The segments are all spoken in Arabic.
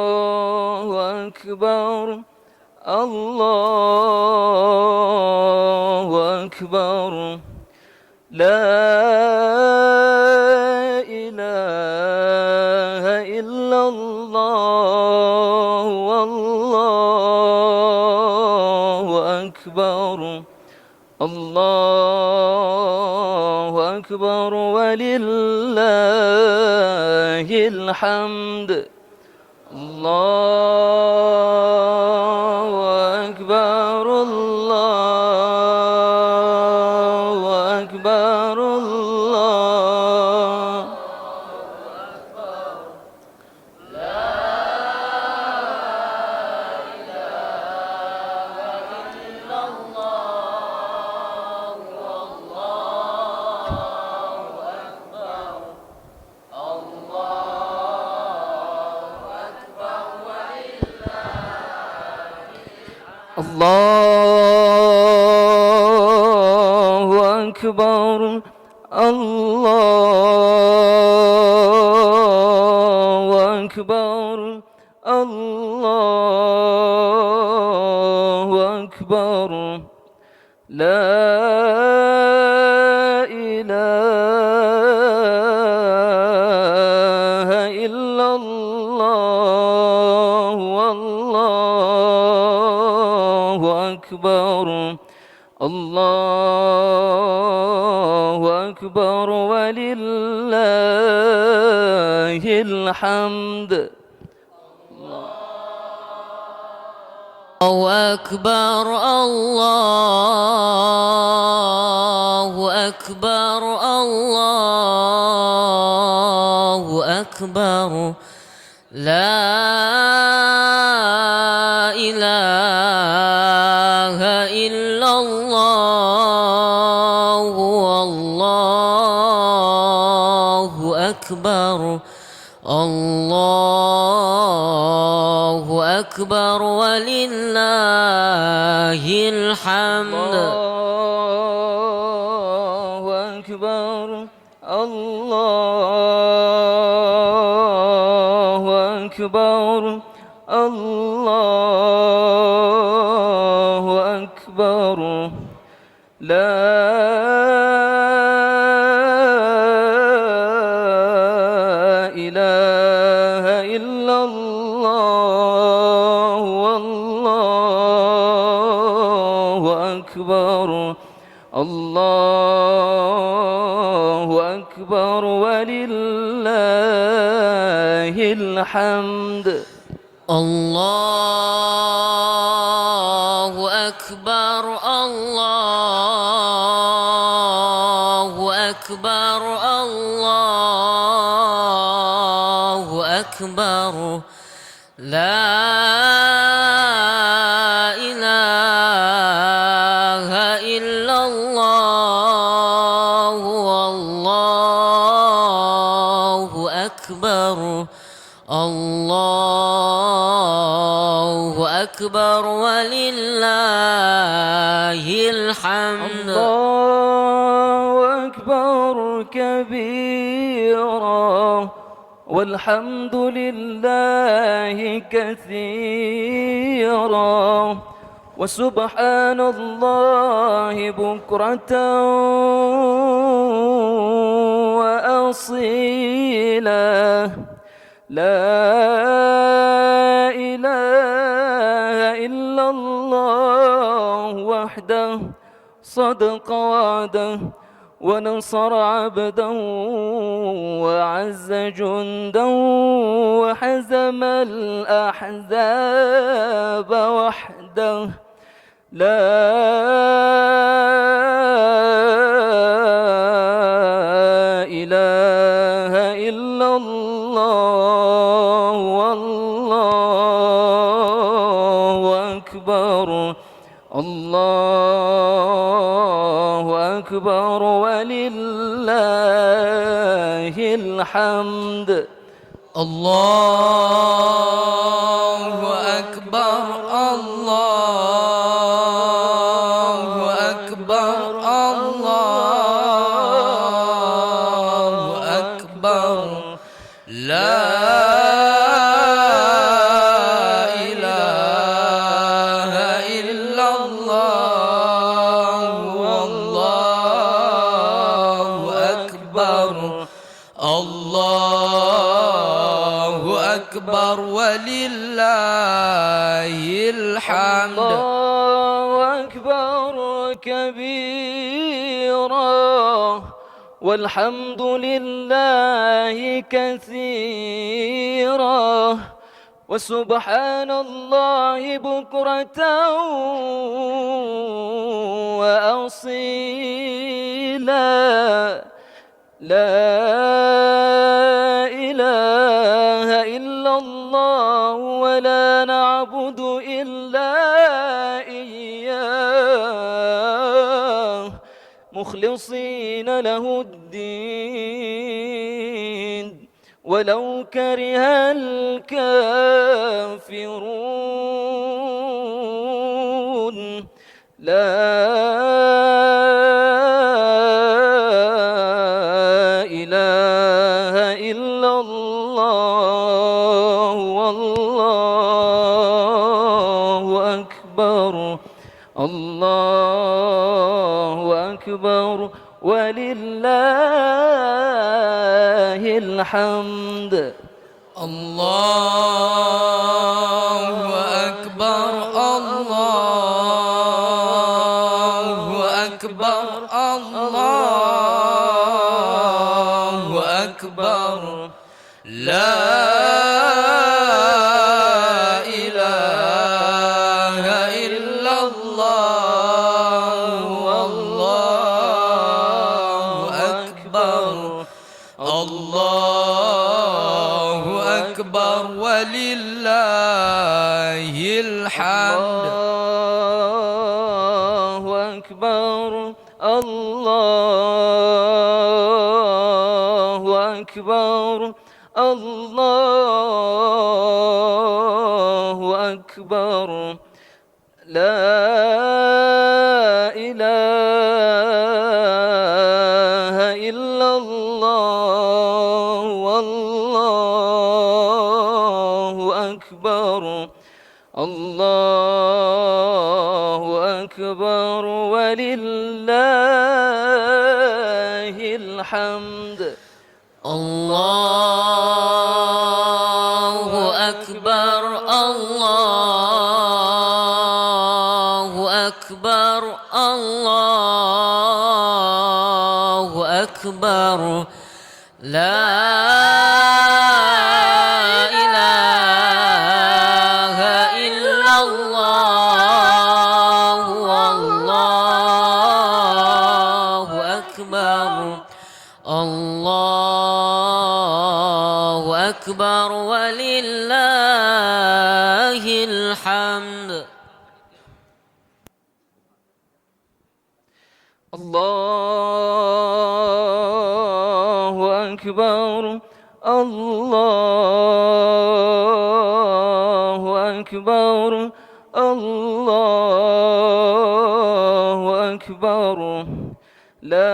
الله أكبر الله أكبر لا إله إلا الله والله أكبر الله أكبر ولله الحمد الله أكبر الله أكبر الله الله أكبر الله أكبر الله أكبر لا إله إلا الله والله أكبر الله أكبر ولله الحمد الله أكبر الله أكبر الله أكبر لا إله إلا الله والله أكبر الله أكبر ولله الحمد الله أكبر الله أكبر الله أكبر لا إله إلا الله والله أكبر الله أكبر ولله الحمد الله أكبر الله أكبر الله أكبر لا إله إلا الله والله أكبر الله أكبر ولله الحمد الله أكبر كبيرا والحمد لله كثيرا وسبحان الله بكرة وأصيلا لا إله إلا الله وحده صدق وعده ونصر عبده وعز جنده وحزم الأحزاب وحده لا إله إلا الله والله أكبر الله أكبر ولله الحمد الله أكبر الله أكبر الله أكبر لا إله إلا الله والله أكبر الله أكبر ولله الحمد الله أكبر كبيرا والحمد لله كثيرا وسبحان الله بكرة وأصيلا لا إله إلا الله ولا نعبد إلا إياه مخلصين له الدين ولو كره الكافرون لا إله إلا الله والله أكبر الله أكبر ولله الحمد الله أكبر الله أكبر الله أكبر لا إله إلا الله والله أكبر الله أكبر ولله الحمد الله أكبر الله أكبر الله أكبر لا إله إلا الله والله أكبر الله أكبر ولله الحمد الله أكبر الله أكبر الله أكبر لا إله إلا الله والله أكبر الله أكبر ولله الحمد الله أكبر الله أكبر الله أكبر لا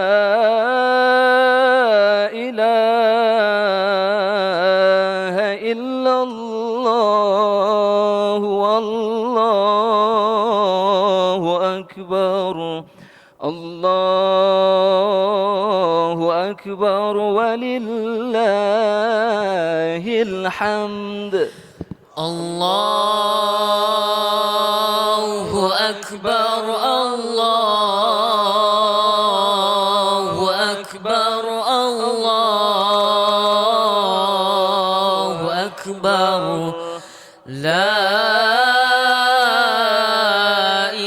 إله إلا الله والله أكبر الله أكبر ولله الحمد الله أكبر الله أكبر الله أكبر لا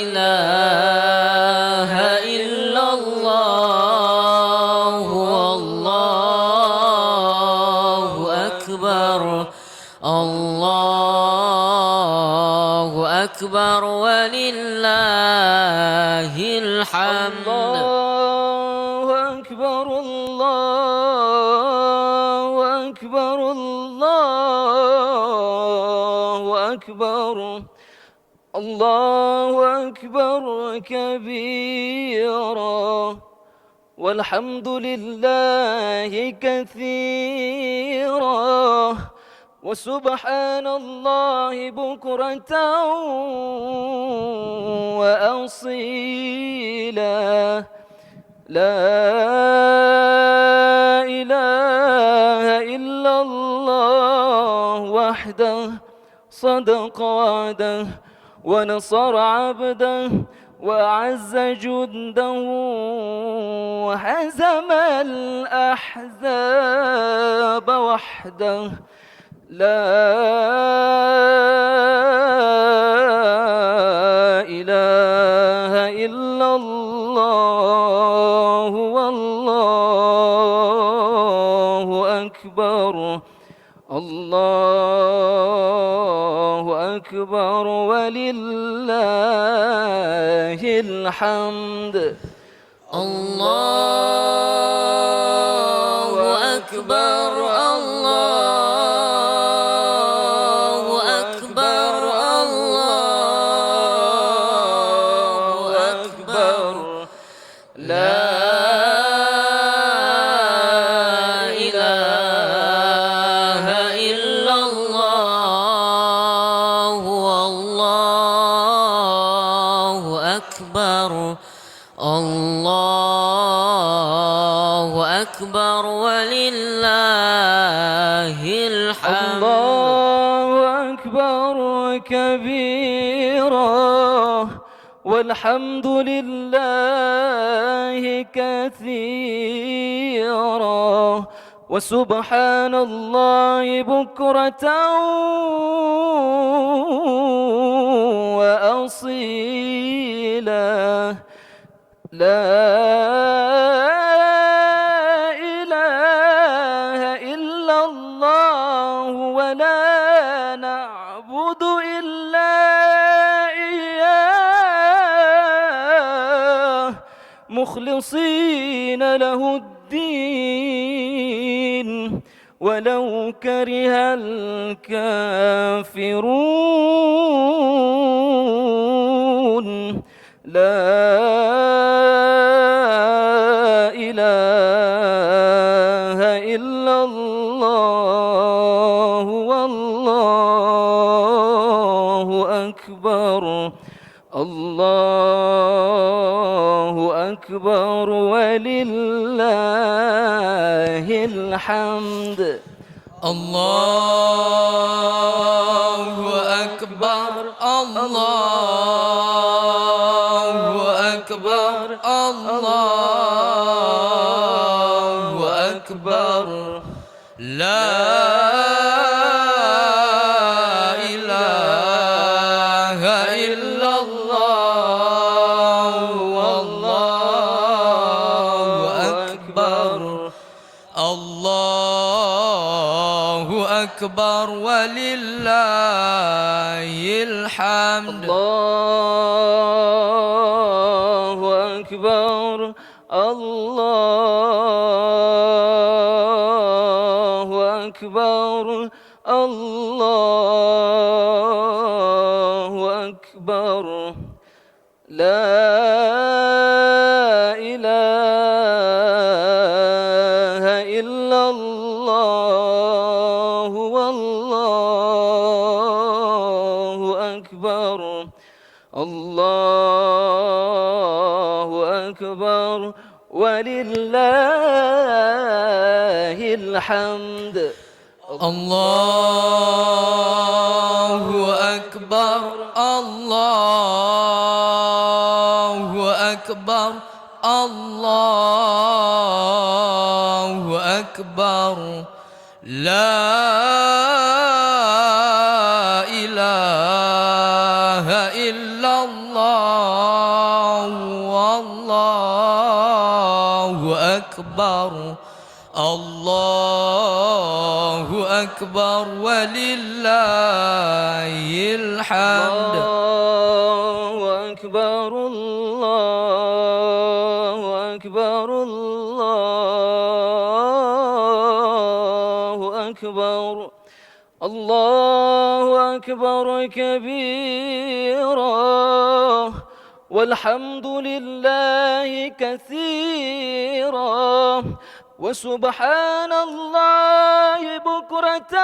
إله إلا الله والله أكبر الله أكبر ولله الحمد الله أكبر الله أكبر الله أكبر الله أكبر كبيرا والحمد لله كثيرا وسبحان الله بكرة وأصيلا لا إله إلا الله وحده صدق وعده ونصر عبده وأعز جنده وهزم الأحزاب وحده لا إله إلا الله والله أكبر الله أكبر ولله الحمد الله أكبر الله أكبر الله أكبر لا إله إلا الله والله أكبر الله أكبر ولله الحمد الله أكبر كبيرا والحمد لله كثيرا وسبحان الله بكرة وأصيلا لا إله إلا الله ولا نعبد إلا إياه مخلصين له الدين ولو كره الكافرون لا إله إلا الله والله أكبر الله أكبر ولله الحمد الله أكبر الله أكبر الله أكبر لا إله إلا الله والله أكبر الله أكبر ولله الحمد الله أكبر الله أكبر الله أكبر لا إله إلا الله والله أكبر الله أكبر ولله الحمد الله أكبر الله أكبر الله أكبر لا إله إلا الله والله أكبر الله أكبر ولله الحمد الله أكبر الله أكبر الله أكبر الله أكبر كبيرا والحمد لله كثيرا وسبحان الله بكرة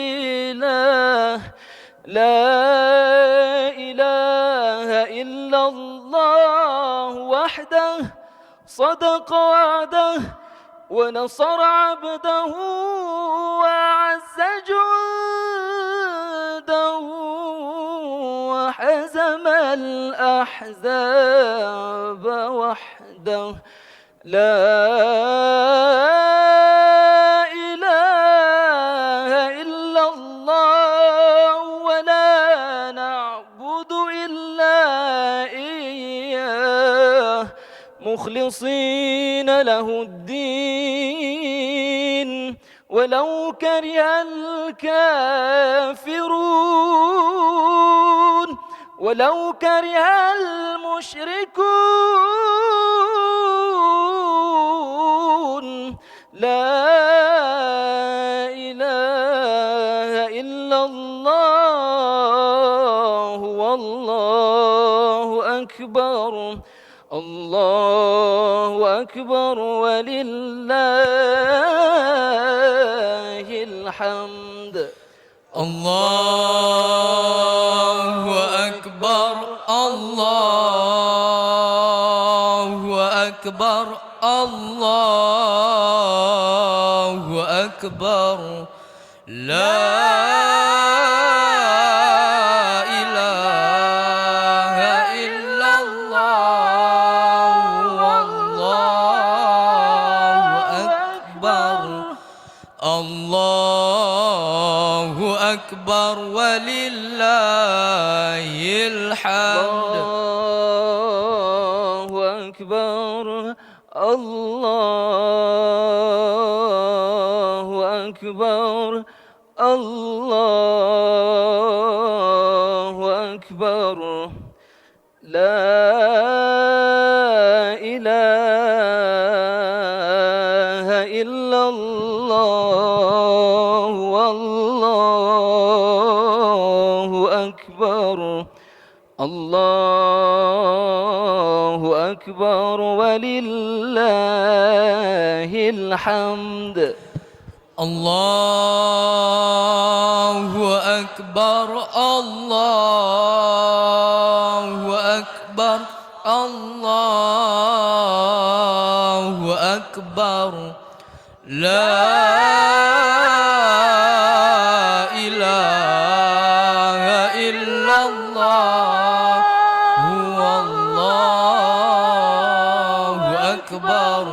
وأصيلا لا إله إلا الله وحده صدق وعده ونصر عبده وأعز جنده وحزم الأحزاب وحده لا إله إلا الله ولا نعبد إلا إياه مخلصين له الدين ولو كره الكافرون ولو كره المشركون لا إله إلا الله والله أكبر الله أكبر ولله الحمد الله أكبر الله أكبر الله أكبر لا إله إلا الله والله أكبر الله أكبر ولله الحمد الله أكبر الله أكبر الله أكبر لا إله إلا الله والله أكبر الله أكبر ولله الحمد الله أكبر الله أكبر الله أكبر لا إله إلا الله هو الله أكبر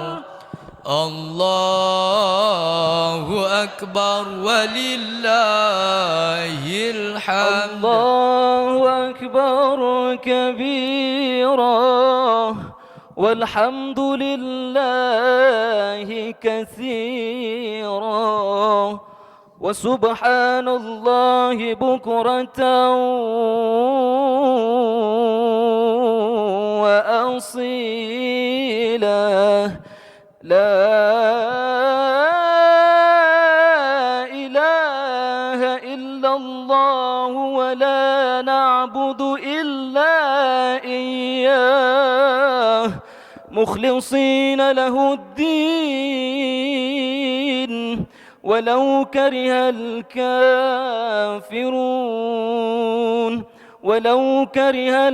الله أكبر ولله الحمد الله أكبر كبيرا والحمد لله كثيرا وسبحان الله بكرة وأصيلا لا إله إلا الله ولا نعبد إلا إياه مخلصين له الدين ولو كره الكافرون ولو كره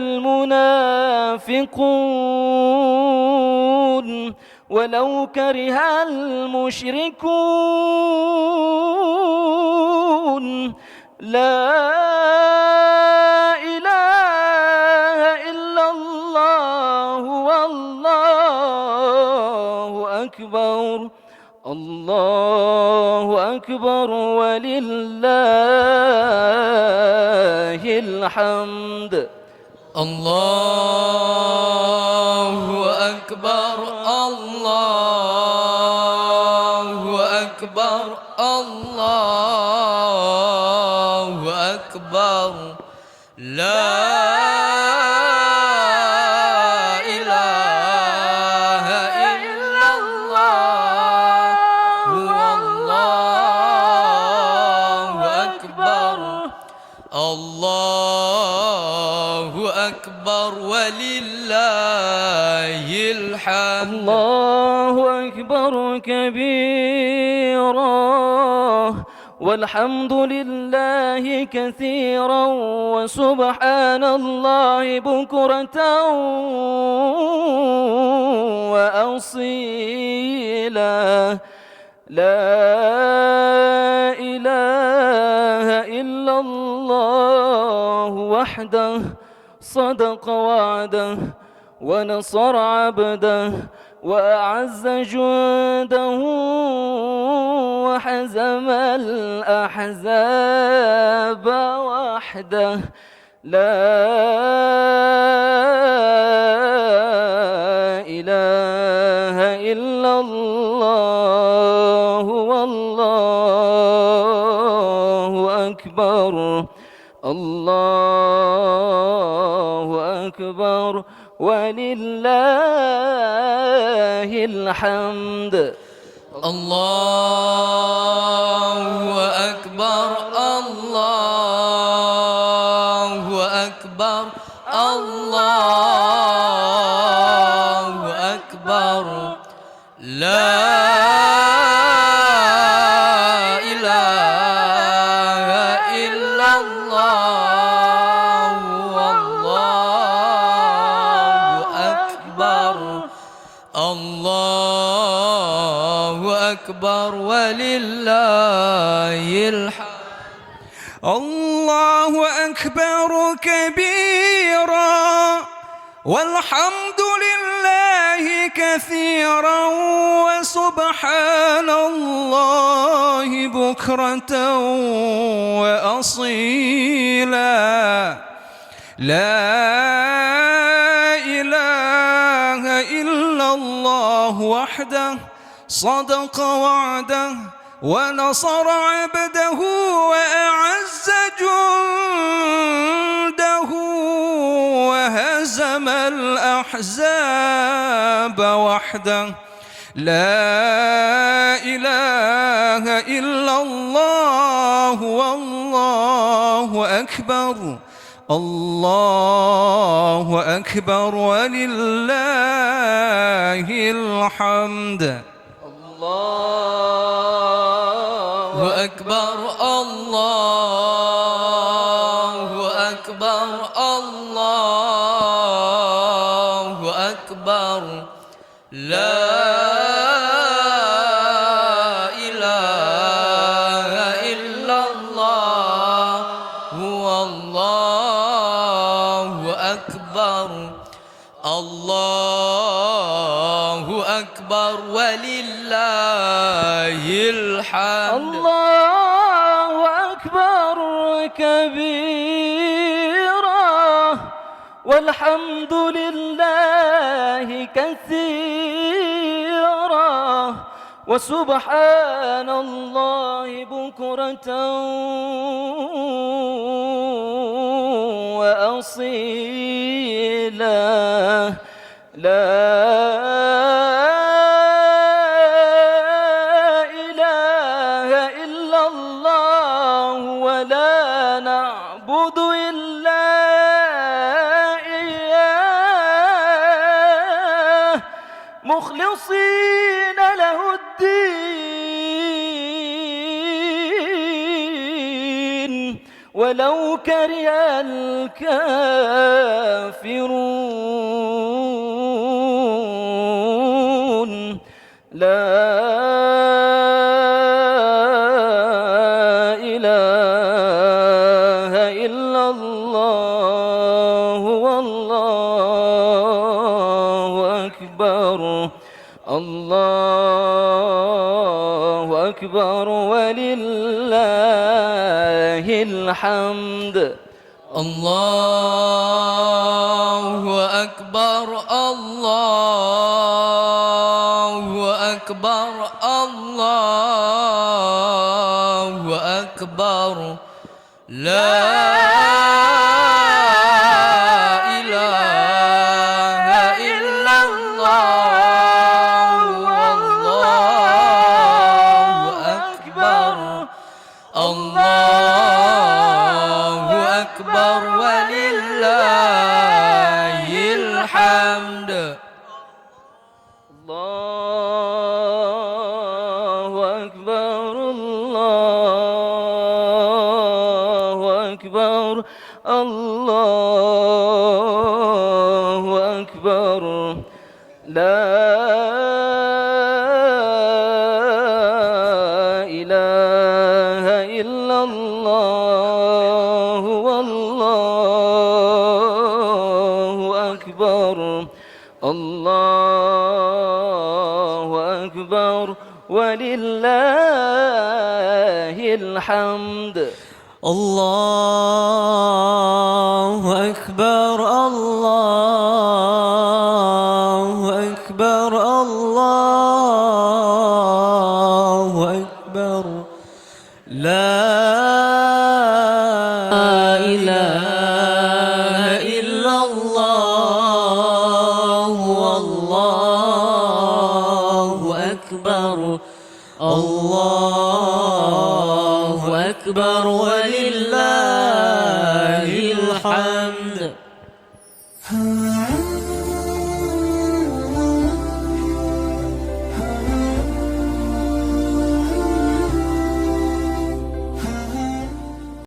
المنافقون ولو كره المشركون لا إله إلا الله والله أكبر الله أكبر ولله الحمد الله أكبر الله أكبر الله أكبر لا إله إلا الله هو الله أكبر ولله الحمد. الله أكبر كبيرا والحمد لله كثيرا وسبحان الله بكرة وأصيلا. لا إله إلا الله وحده صدق وعده ونصر عبده وأعز جنده وحزم الأحزاب وحده. لا إله إلا الله والله أكبر. الله أكبر ولله الحمد. الله أكبر الله أكبر الله أكبر. لا إله إلا الله والله أكبر. الله أكبر ولله الحمد. الله أكبر كبيرا والحمد لله كثيرا وسبحان الله بكرة وأصيلا. لا إله إلا الله وحده صدق وعده ونصر عبده وأعز جنده وهزم الأحزاب وحده. لا إله إلا الله والله أكبر. الله أكبر ولله الحمد. الله أكبر الله أكبر الله أكبر. لا إله إلا الله والله أكبر. الله أكبر ولله الحمد. الله أكبر كبيرا والحمد لله كثيرا وسبحان الله بكرة وأصيلا. لا إله إلا الله ولا نعبد إلا إياه مخلصين له الدين ولو كره الكافرون. لا إله إلا الله والله أكبر. الله أكبر ولله الحمد. الله أكبر الله أكبر الله أكبر. لا إله إلا الله والله أكبر. الله أكبر ولله. الله أكبر لا إله إلا الله والله أكبر الله أكبر ولله الحمد الله أكبر الله أكبر الله أكبر لا إله إلا الله والله أكبر الله أكبر ولله الحمد